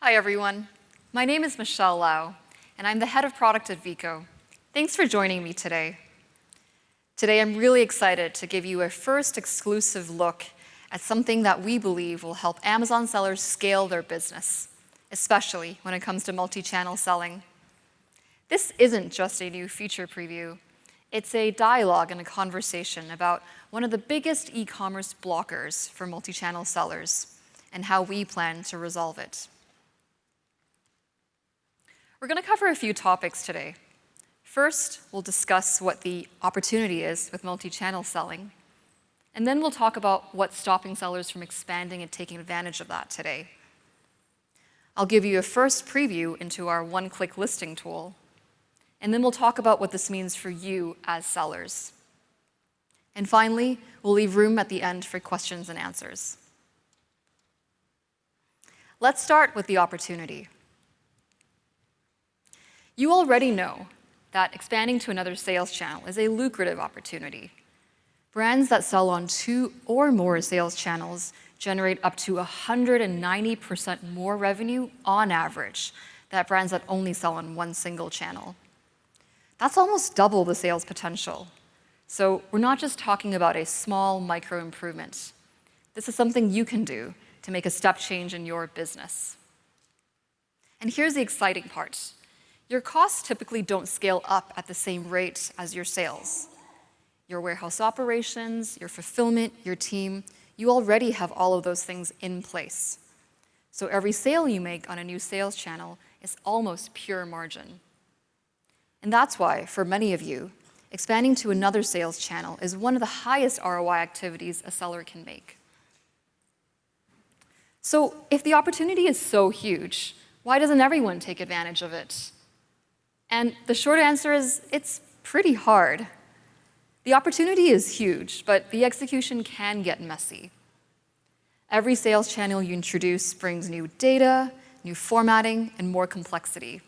Hi, everyone. My name is Michelle Lau, and I'm the head of product at Vico. Thanks for joining me today. Today, I'm really excited to give you a first exclusive look at something that we believe will help Amazon sellers scale their business, especially when it comes to multi-channel selling. This isn't just a new feature preview. It's a dialogue and a conversation about one of the biggest e-commerce blockers for multi-channel sellers and how we plan to resolve it. We're going to cover a few topics today. First, we'll discuss what the opportunity is with multi-channel selling. And then we'll talk about what's stopping sellers from expanding and taking advantage of that today. I'll give you a first preview into our one-click listing tool. And then we'll talk about what this means for you as sellers. And finally, we'll leave room at the end for questions and answers. Let's start with the opportunity. You already know that expanding to another sales channel is a lucrative opportunity. Brands that sell on 2 or more sales channels generate up to 190% more revenue on average than brands that only sell on one single channel. That's almost double the sales potential. So we're not just talking about a small micro improvement. This is something you can do to make a step change in your business. And here's the exciting part. Your costs typically don't scale up at the same rate as your sales. Your warehouse operations, your fulfillment, your team, you already have all of those things in place. So every sale you make on a new sales channel is almost pure margin. And that's why, for many of you, expanding to another sales channel is one of the highest ROI activities a seller can make. So if the opportunity is so huge, why doesn't everyone take advantage of it? And the short answer is, it's pretty hard. The opportunity is huge, but the execution can get messy. Every sales channel you introduce brings new data, new formatting, and more complexity.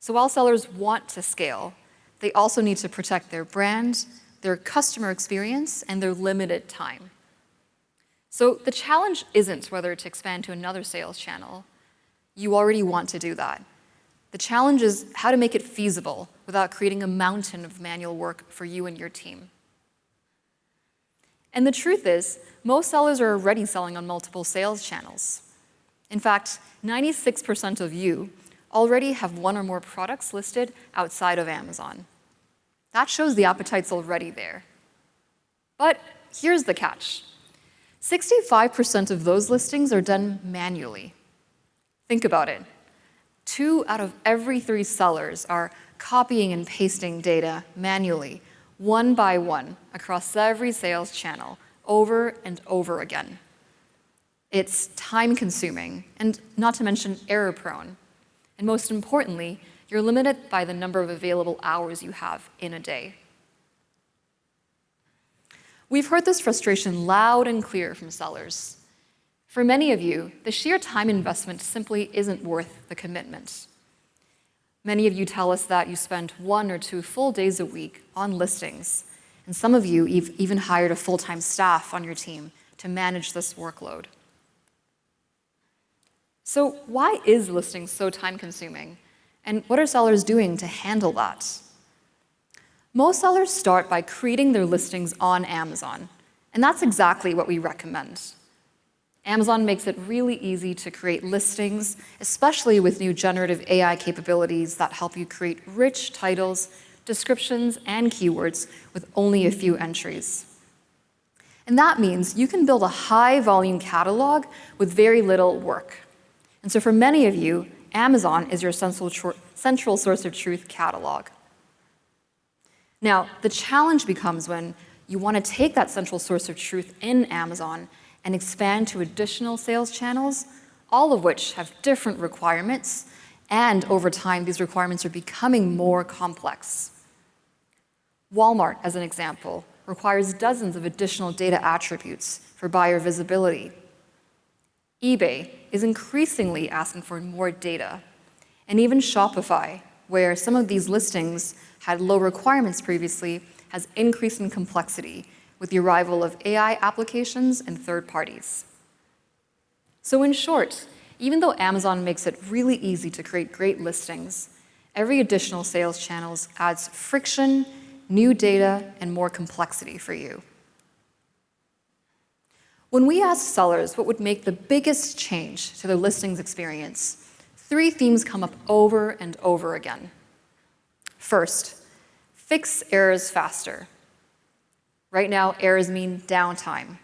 So while sellers want to scale, they also need to protect their brand, their customer experience, and their limited time. So the challenge isn't whether to expand to another sales channel. You already want to do that. The challenge is how to make it feasible without creating a mountain of manual work for you and your team. And the truth is, most sellers are already selling on multiple sales channels. In fact, 96% of you already have one or more products listed outside of Amazon. That shows the appetite's already there. But here's the catch. 65% of those listings are done manually. Think about it. 2 out of every 3 sellers are copying and pasting data manually, one by one, across every sales channel, over and over again. It's time-consuming, and not to mention error-prone. And most importantly, you're limited by the number of available hours you have in a day. We've heard this frustration loud and clear from sellers. For many of you, the sheer time investment simply isn't worth the commitment. Many of you tell us that you spend 1 or 2 full days a week on listings, and some of you even hired a full-time staff on your team to manage this workload. So why is listing so time-consuming, and what are sellers doing to handle that? Most sellers start by creating their listings on Amazon, and that's exactly what we recommend. Amazon makes it really easy to create listings, especially with new generative AI capabilities that help you create rich titles, descriptions, and keywords with only a few entries. And that means you can build a high-volume catalog with very little work. And so for many of you, Amazon is your central source of truth catalog. Now, the challenge becomes when you want to take that central source of truth in Amazon and expand to additional sales channels, all of which have different requirements, and over time, these requirements are becoming more complex. Walmart, as an example, requires dozens of additional data attributes for buyer visibility. eBay is increasingly asking for more data, and even Shopify, where some of these listings had low requirements previously, has increased in complexity with the arrival of AI applications and third parties. So in short, Even though Amazon makes it really easy to create great listings, every additional sales channel adds friction, new data, and more complexity for you. When we ask sellers what would make the biggest change to their listings experience, 3 themes come up over and over again. First, fix errors faster. Right now, errors mean downtime.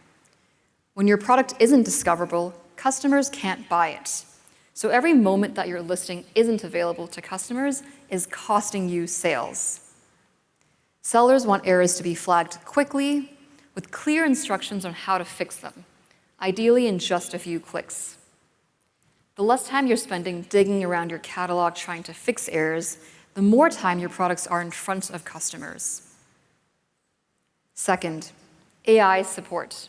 When your product isn't discoverable, customers can't buy it. So every moment that your listing isn't available to customers is costing you sales. Sellers want errors to be flagged quickly, with clear instructions on how to fix them, ideally in just a few clicks. The less time you're spending digging around your catalog trying to fix errors, the more time your products are in front of customers. Second, AI support.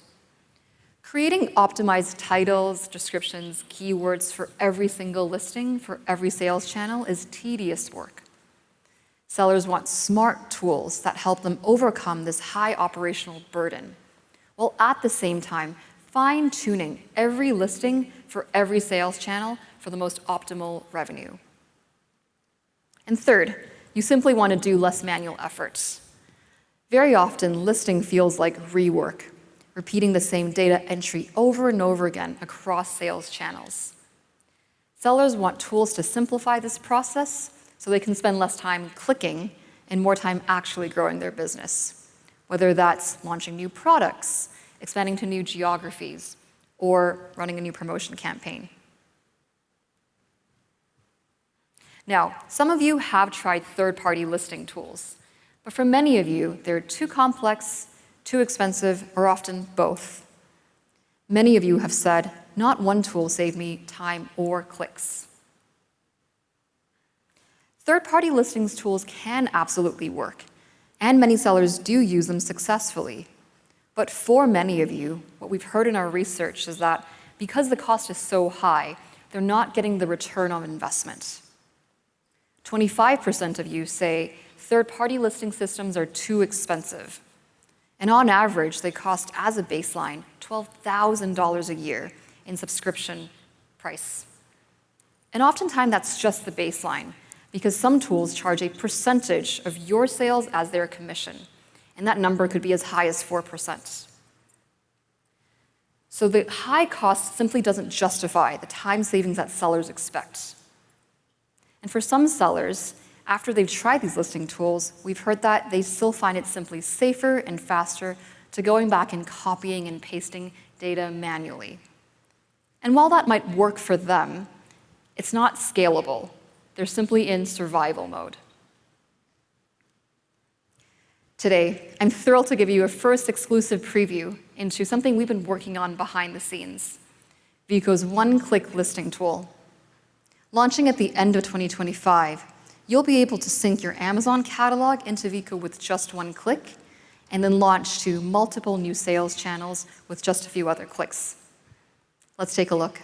Creating optimized titles, descriptions, keywords for every single listing, for every sales channel is tedious work. Sellers want smart tools that help them overcome this high operational burden, while at the same time fine-tuning every listing for every sales channel for the most optimal revenue. And third, you simply want to do less manual effort. Very often, listing feels like rework, repeating the same data entry over and over again across sales channels. Sellers want tools to simplify this process so they can spend less time clicking and more time actually growing their business, whether that's launching new products, expanding to new geographies, or running a new promotion campaign. Now, some of you have tried third-party listing tools, but for many of you, they're too complex, too expensive, or often both. Many of you have said, not one tool saved me time or clicks. Third-party listings tools can absolutely work, and many sellers do use them successfully. But for many of you, what we've heard in our research is that because the cost is so high, they're not getting the return on investment. 25% of you say third-party listing systems are too expensive. And on average, they cost, as a baseline, $12,000 a year in subscription price. And oftentimes, that's just the baseline, because some tools charge a percentage of your sales as their commission, and that number could be as high as 4%. So the high cost simply doesn't justify the time savings that sellers expect. And for some sellers, after they've tried these listing tools, we've heard that they still find it simply safer and faster to going back and copying and pasting data manually. And while that might work for them, it's not scalable. They're simply in survival mode. Today, I'm thrilled to give you a first exclusive preview into something we've been working on behind the scenes, Vico's one-click listing tool. Launching at the end of 2025, you'll be able to sync your Amazon catalog into Vico with just one click, and then launch to multiple new sales channels with just a few other clicks. Let's take a look.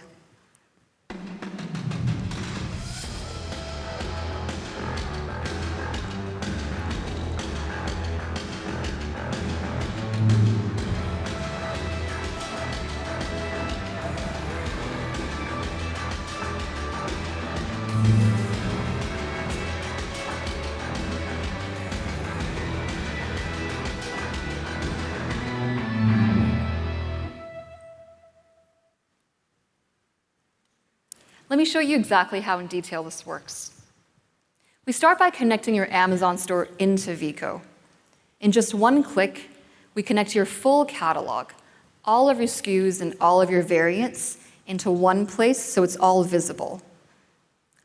Let me show you exactly how in detail this works. We start by connecting your Amazon store into Vico. In just one click, we connect your full catalog, all of your SKUs and all of your variants, into one place so it's all visible.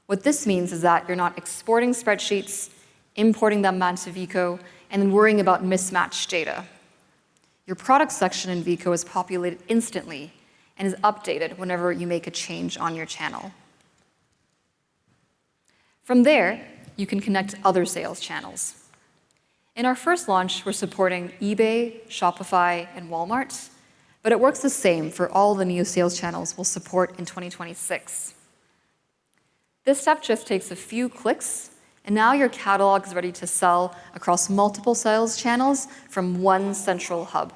What this means is that you're not exporting spreadsheets, importing them onto Vico, and then worrying about mismatched data. Your product section in Vico is populated instantly and is updated whenever you make a change on your channel. From there, you can connect other sales channels. In our first launch, we're supporting eBay, Shopify, and Walmart, but it works the same for all the new sales channels we'll support in 2026. This step just takes a few clicks, and now your catalog is ready to sell across multiple sales channels from one central hub.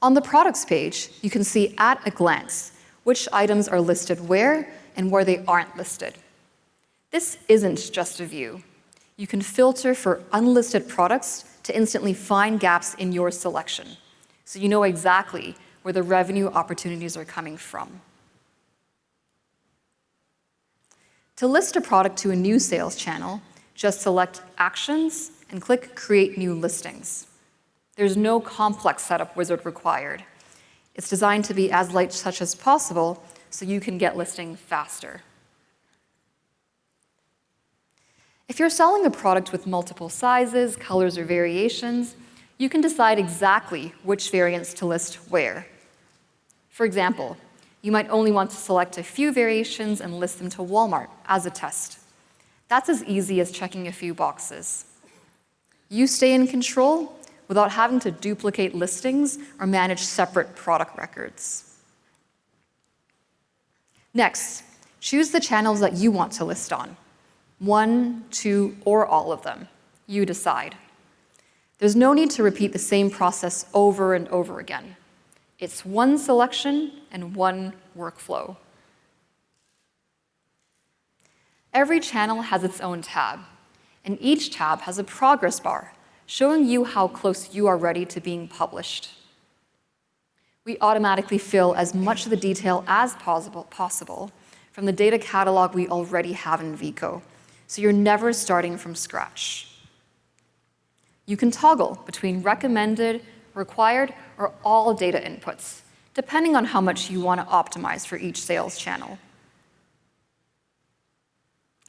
On the products page, you can see at a glance which items are listed where and where they aren't listed. This isn't just a view. You can filter for unlisted products to instantly find gaps in your selection, so you know exactly where the revenue opportunities are coming from. To list a product to a new sales channel, just select Actions and click Create New Listings. There's no complex setup wizard required. It's designed to be as light touch as possible so you can get listing faster. If you're selling a product with multiple sizes, colors, or variations, you can decide exactly which variants to list where. For example, you might only want to select a few variations and list them to Walmart as a test. That's as easy as checking a few boxes. You stay in control without having to duplicate listings or manage separate product records. Next, choose the channels that you want to list on. 1, 2, or all of them. You decide. There's no need to repeat the same process over and over again. It's one selection and one workflow. Every channel has its own tab, and each tab has a progress bar showing you how close you are ready to being published. We automatically fill as much of the detail as possible from the data catalog we already have in Vico, so you're never starting from scratch. You can toggle between recommended, required, or all data inputs, depending on how much you want to optimize for each sales channel.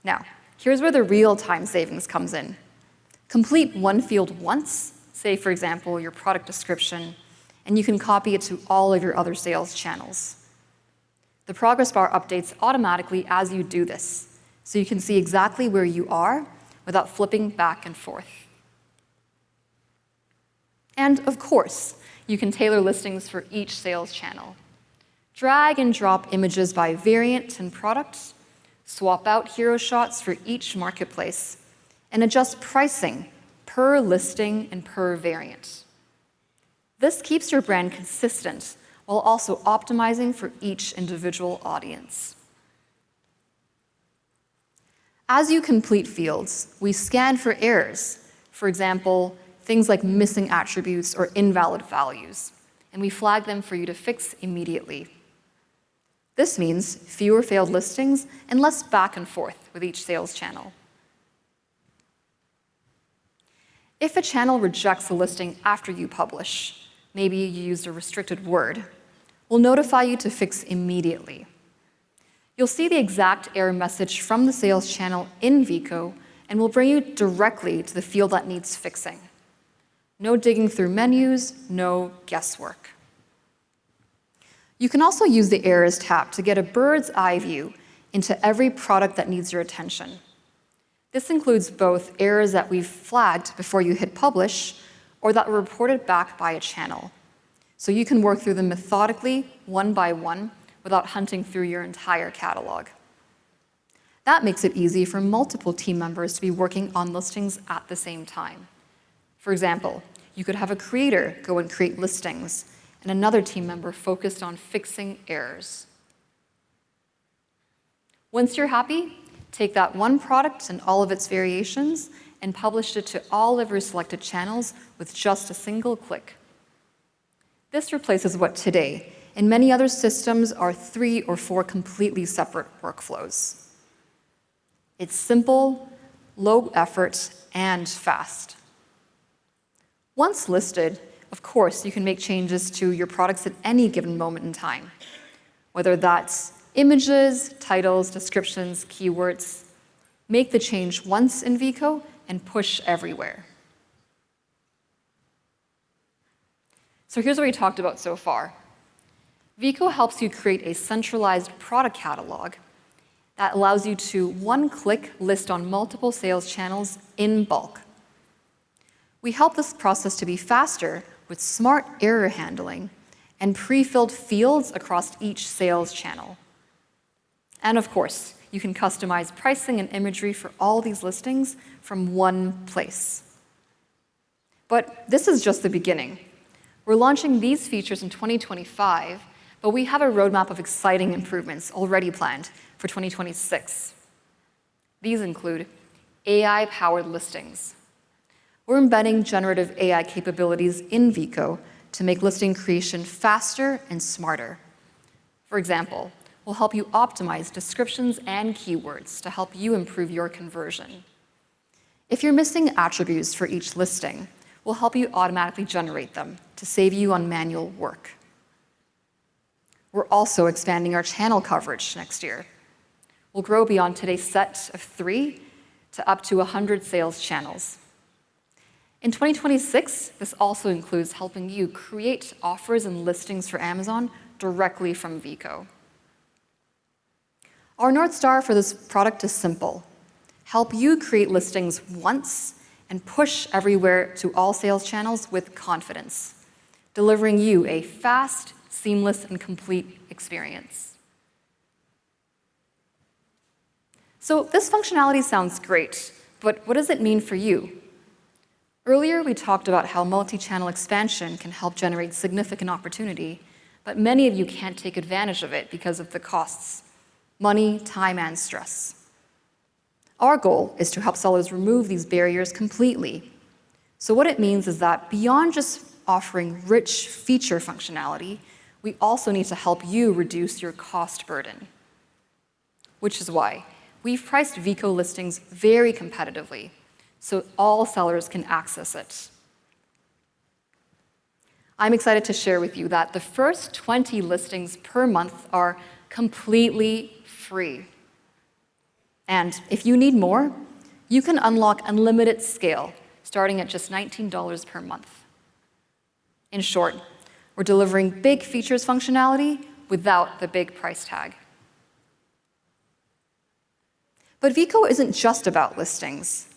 Now, here's where the real time savings comes in. Complete one field once, say for example your product description, and you can copy it to all of your other sales channels. The progress bar updates automatically as you do this, so you can see exactly where you are without flipping back and forth. And of course, you can tailor listings for each sales channel. Drag and drop images by variant and product, swap out hero shots for each marketplace, and adjust pricing per listing and per variant. This keeps your brand consistent while also optimizing for each individual audience. As you complete fields, we scan for errors. For example, things like missing attributes or invalid values, and we flag them for you to fix immediately. This means fewer failed listings and less back and forth with each sales channel. If a channel rejects a listing after you publish, maybe you used a restricted word, we'll notify you to fix immediately. You'll see the exact error message from the sales channel in Vico, and we'll bring you directly to the field that needs fixing. No digging through menus, no guesswork. You can also use the Errors tab to get a bird's eye view into every product that needs your attention. This includes both errors that we've flagged before you hit publish or that were reported back by a channel. So you can work through them methodically, one by one, without hunting through your entire catalog. That makes it easy for multiple team members to be working on listings at the same time. For example, you could have a creator go and create listings and another team member focused on fixing errors. Once you're happy, take that one product and all of its variations and publish it to all of your selected channels with just a single click. This replaces what today, in many other systems, are 3 or 4 completely separate workflows. It's simple, low effort, and fast. Once listed, of course, you can make changes to your products at any given moment in time, whether that's images, titles, descriptions, keywords. Make the change once in Vico and push everywhere. So here's what we talked about so far. Vico helps you create a centralized product catalog that allows you to one-click list on multiple sales channels in bulk. We help this process to be faster with smart error handling and pre-filled fields across each sales channel. And of course, you can customize pricing and imagery for all these listings from one place. But this is just the beginning. We're launching these features in 2025, but we have a roadmap of exciting improvements already planned for 2026. These include AI-powered listings. We're embedding generative AI capabilities in Vico to make listing creation faster and smarter. For example, we'll help you optimize descriptions and keywords to help you improve your conversion. If you're missing attributes for each listing, we'll help you automatically generate them to save you on manual work. We're also expanding our channel coverage next year. We'll grow beyond today's set of 3 to up to 100 sales channels. In 2026, this also includes helping you create offers and listings for Amazon directly from Vico. Our North Star for this product is simple: help you create listings once and push everywhere to all sales channels with confidence, delivering you a fast, seamless, and complete experience. So this functionality sounds great, but what does it mean for you? Earlier, we talked about how multi-channel expansion can help generate significant opportunity, but many of you can't take advantage of it because of the costs: money, time, and stress. Our goal is to help sellers remove these barriers completely. So what it means is that beyond just offering rich feature functionality, we also need to help you reduce your cost burden. Which is why we've priced Vico listings very competitively, so all sellers can access it. I'm excited to share with you that the first 20 listings per month are completely free. And if you need more, you can unlock unlimited scale, starting at just $19 per month. In short, we're delivering big features functionality without the big price tag. But Vico isn't just about listings.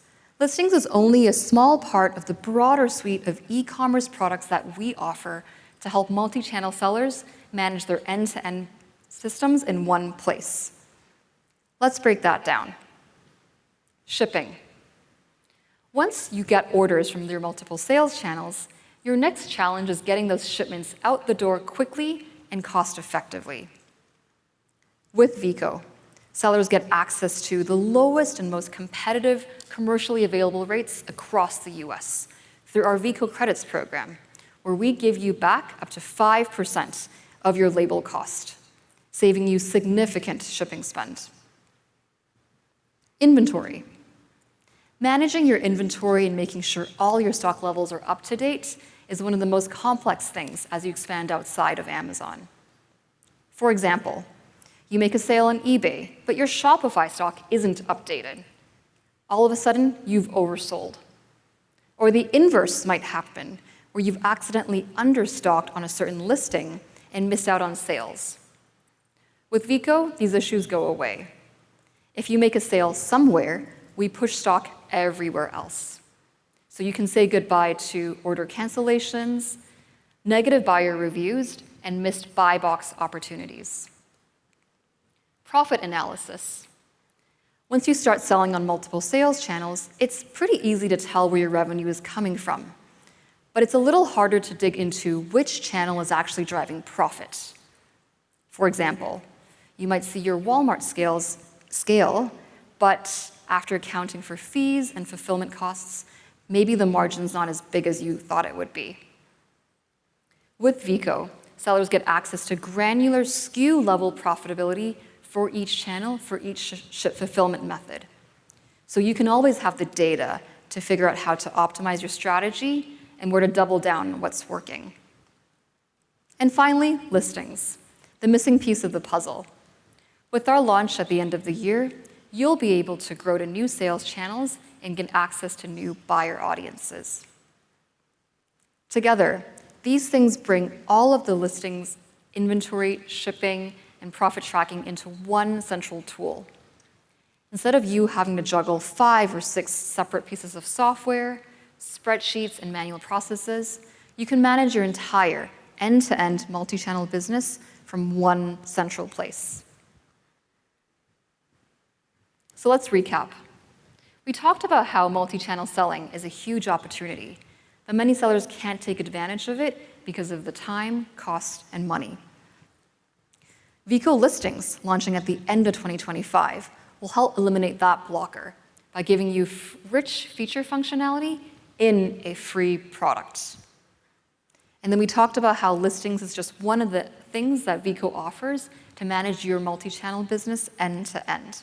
Listings is only a small part of the broader suite of e-commerce products that we offer to help multi-channel sellers manage their end-to-end systems in one place. Let's break that down. Shipping. Once you get orders from your multiple sales channels, your next challenge is getting those shipments out the door quickly and cost-effectively. With Vico, sellers get access to the lowest and most competitive commercially available rates across the US through our Vico Credits program, where we give you back up to 5% of your label cost, saving you significant shipping spend. Inventory. Managing your inventory and making sure all your stock levels are up to date is one of the most complex things as you expand outside of Amazon. For example, you make a sale on eBay, but your Shopify stock isn't updated. All of a sudden, you've oversold. Or the inverse might happen, where you've accidentally understocked on a certain listing and missed out on sales. With Vico, these issues go away. If you make a sale somewhere, we push stock everywhere else. So you can say goodbye to order cancellations, negative buyer reviews, and missed buy box opportunities. Profit analysis. Once you start selling on multiple sales channels, it's pretty easy to tell where your revenue is coming from. But it's a little harder to dig into which channel is actually driving profit. For example, you might see your Walmart scale, but after accounting for fees and fulfillment costs, maybe the margin's not as big as you thought it would be. With Vico, sellers get access to granular SKU-level profitability for each channel, for each fulfillment method. So you can always have the data to figure out how to optimize your strategy and where to double down on what's working. And finally, listings, the missing piece of the puzzle. With our launch at the end of the year, you'll be able to grow to new sales channels and get access to new buyer audiences. Together, these things bring all of the listings, inventory, shipping, and profit tracking into one central tool. Instead of you having to juggle 5 or 6 separate pieces of software, spreadsheets, and manual processes, you can manage your entire end-to-end multi-channel business from one central place. So let's recap. We talked about how multi-channel selling is a huge opportunity, but many sellers can't take advantage of it because of the time, cost, and money. Vico listings, launching at the end of 2025, will help eliminate that blocker by giving you rich feature functionality in a free product. And then we talked about how listings is just one of the things that Vico offers to manage your multi-channel business end to end.